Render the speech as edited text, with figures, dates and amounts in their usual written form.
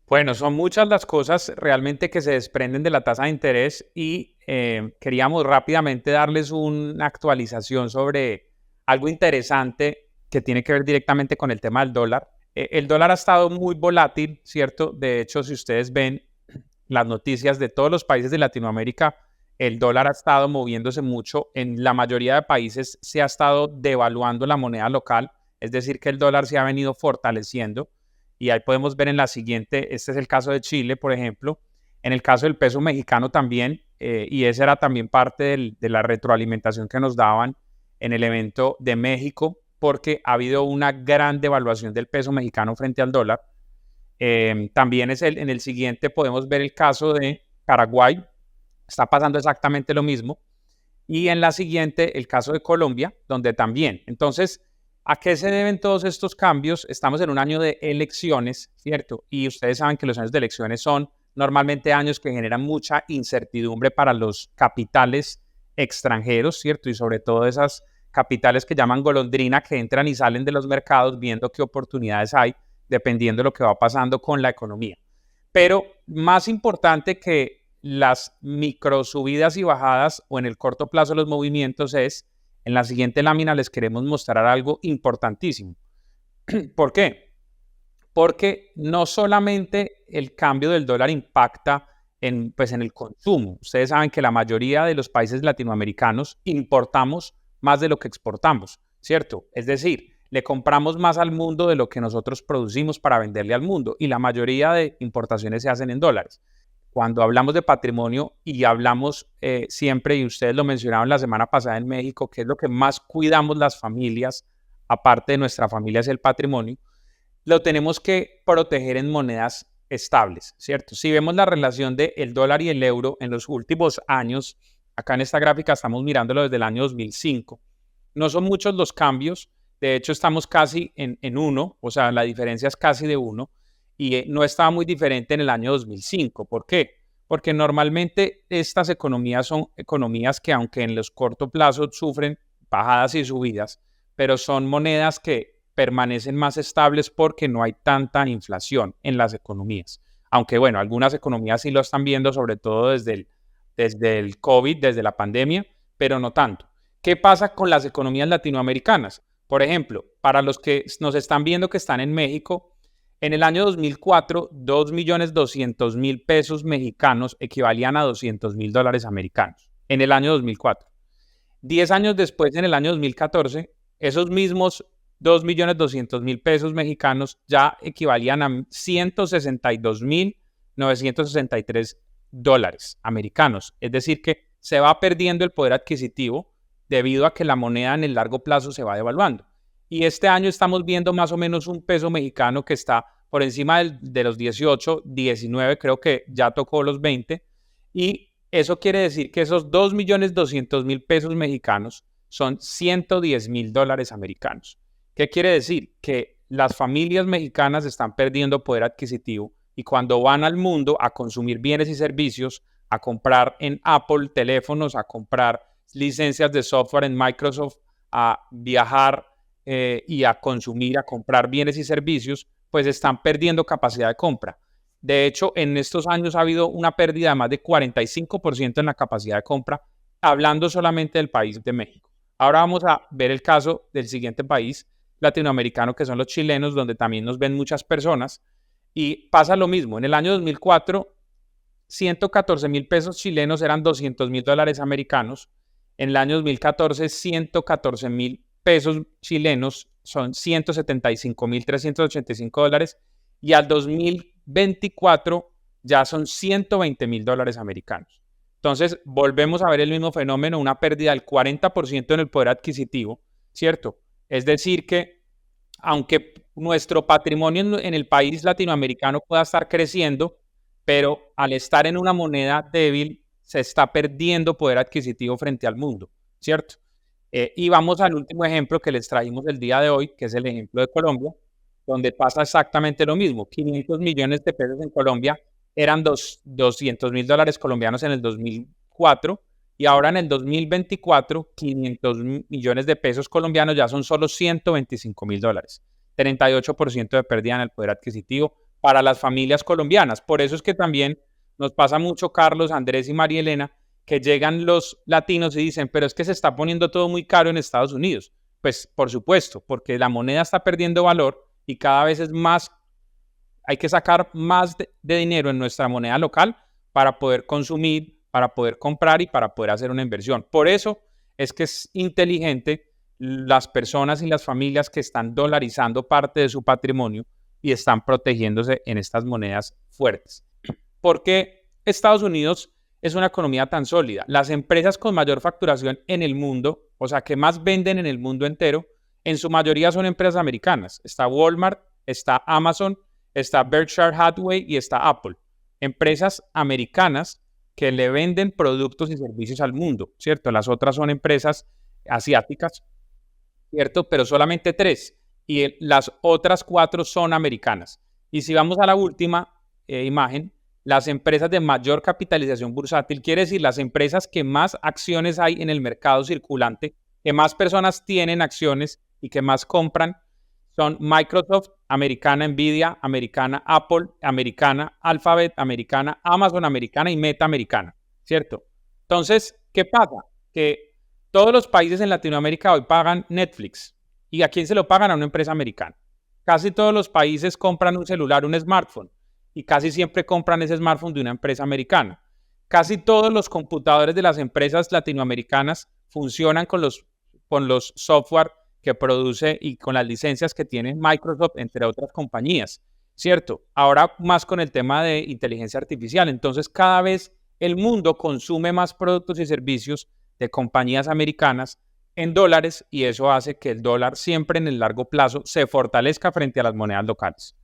Bueno, son muchas las cosas realmente que se desprenden de la tasa de interés y queríamos rápidamente darles una actualización sobre algo interesante que tiene que ver directamente con el tema del dólar. El dólar ha estado muy volátil, ¿cierto? De hecho, si ustedes ven las noticias de todos los países de Latinoamérica, el dólar ha estado moviéndose mucho. En la mayoría de países se ha estado devaluando la moneda local, es decir, que el dólar se ha venido fortaleciendo. Y ahí podemos ver en la siguiente, este es el caso de Chile, por ejemplo, en el caso del peso mexicano también, y esa era también parte de la retroalimentación que nos daban en el evento de México, porque ha habido una gran devaluación del peso mexicano frente al dólar. También en el siguiente podemos ver el caso de Paraguay, está pasando exactamente lo mismo. Y en la siguiente, el caso de Colombia, donde también. Entonces, ¿a qué se deben todos estos cambios? Estamos en un año de elecciones, ¿cierto? Y ustedes saben que los años de elecciones son normalmente años que generan mucha incertidumbre para los capitales extranjeros, ¿cierto? Y sobre todo esas capitales que llaman golondrina, que entran y salen de los mercados viendo qué oportunidades hay, dependiendo de lo que va pasando con la economía. Pero más importante que las micro subidas y bajadas o en el corto plazo los movimientos es, en la siguiente lámina les queremos mostrar algo importantísimo. ¿Por qué? Porque no solamente el cambio del dólar impacta pues en el consumo. Ustedes saben que la mayoría de los países latinoamericanos importamos más de lo que exportamos, ¿cierto? Es decir, le compramos más al mundo de lo que nosotros producimos para venderle al mundo y la mayoría de importaciones se hacen en dólares. Cuando hablamos de patrimonio y hablamos siempre, y ustedes lo mencionaron la semana pasada en México, que es lo que más cuidamos las familias, aparte de nuestra familia, es el patrimonio, lo tenemos que proteger en monedas estables, ¿cierto? Si vemos la relación del dólar y el euro en los últimos años, acá en esta gráfica estamos mirándolo desde el año 2005, no son muchos los cambios, de hecho estamos casi en uno, o sea, la diferencia es casi de uno, y no estaba muy diferente en el año 2005. ¿Por qué? Porque normalmente estas economías son economías que aunque en los corto plazos sufren bajadas y subidas, pero son monedas que permanecen más estables porque no hay tanta inflación en las economías. Aunque bueno, algunas economías sí lo están viendo, sobre todo desde el COVID, desde la pandemia, pero no tanto. ¿Qué pasa con las economías latinoamericanas? Por ejemplo, para los que nos están viendo que están en México, en el año 2004, 2.200.000 pesos mexicanos equivalían a $200.000 americanos. En el año 2004. 10 años después, en el año 2014, esos mismos 2.200.000 pesos mexicanos ya equivalían a $162.963 americanos. Es decir, que se va perdiendo el poder adquisitivo debido a que la moneda en el largo plazo se va devaluando. Y este año estamos viendo más o menos un peso mexicano que está por encima de los 18, 19, creo que ya tocó los 20. Y eso quiere decir que esos 2.200.000 pesos mexicanos son $110.000 americanos. ¿Qué quiere decir? Que las familias mexicanas están perdiendo poder adquisitivo y cuando van al mundo a consumir bienes y servicios, a comprar en Apple teléfonos, a comprar licencias de software en Microsoft, a viajar y a consumir, a comprar bienes y servicios, pues están perdiendo capacidad de compra. De hecho, en estos años ha habido una pérdida de más de 45% en la capacidad de compra, hablando solamente del país de México. Ahora vamos a ver el caso del siguiente país latinoamericano, que son los chilenos, donde también nos ven muchas personas. Y pasa lo mismo. En el año 2004, 114.000 pesos chilenos eran $200.000 americanos. En el año 2014, 114.000 pesos chilenos son $175.385 y al 2024 ya son $120.000 americanos. Entonces, volvemos a ver el mismo fenómeno, una pérdida del 40% en el poder adquisitivo, ¿cierto? Es decir que, aunque nuestro patrimonio en el país latinoamericano pueda estar creciendo, pero al estar en una moneda débil, se está perdiendo poder adquisitivo frente al mundo, ¿cierto? Y vamos al último ejemplo que les traímos el día de hoy, que es el ejemplo de Colombia, donde pasa exactamente lo mismo. 500 millones de pesos en Colombia eran $200.000 colombianos en el 2004 y ahora en el 2024 500 millones de pesos colombianos ya son solo $125.000. 38% de pérdida en el poder adquisitivo para las familias colombianas. Por eso es que también nos pasa mucho, Carlos, Andrés y María Elena, que llegan los latinos y dicen, pero es que se está poniendo todo muy caro en Estados Unidos. Pues por supuesto, porque la moneda está perdiendo valor y cada vez es más, hay que sacar más de dinero en nuestra moneda local para poder consumir, para poder comprar y para poder hacer una inversión. Por eso es que es inteligente las personas y las familias que están dolarizando parte de su patrimonio y están protegiéndose en estas monedas fuertes. ¿Por qué Estados Unidos es una economía tan sólida? Las empresas con mayor facturación en el mundo, o sea, que más venden en el mundo entero, en su mayoría son empresas americanas. Está Walmart, está Amazon, está Berkshire Hathaway y está Apple. Empresas americanas que le venden productos y servicios al mundo, ¿cierto? Las otras son empresas asiáticas, ¿cierto? Pero solamente 3 y las otras 4 son americanas. Y si vamos a la última imagen, las empresas de mayor capitalización bursátil, quiere decir las empresas que más acciones hay en el mercado circulante, que más personas tienen acciones y que más compran, son Microsoft, americana, Nvidia, americana, Apple, americana, Alphabet, americana, Amazon, americana y Meta, americana, ¿cierto? Entonces, ¿qué pasa? Que todos los países en Latinoamérica hoy pagan Netflix. ¿Y a quién se lo pagan? A una empresa americana. Casi todos los países compran un celular, un smartphone, y casi siempre compran ese smartphone de una empresa americana. Casi todos los computadores de las empresas latinoamericanas funcionan con los software que produce y con las licencias que tiene Microsoft, entre otras compañías, ¿cierto? Ahora más con el tema de inteligencia artificial. Entonces, cada vez el mundo consume más productos y servicios de compañías americanas en dólares y eso hace que el dólar siempre en el largo plazo se fortalezca frente a las monedas locales.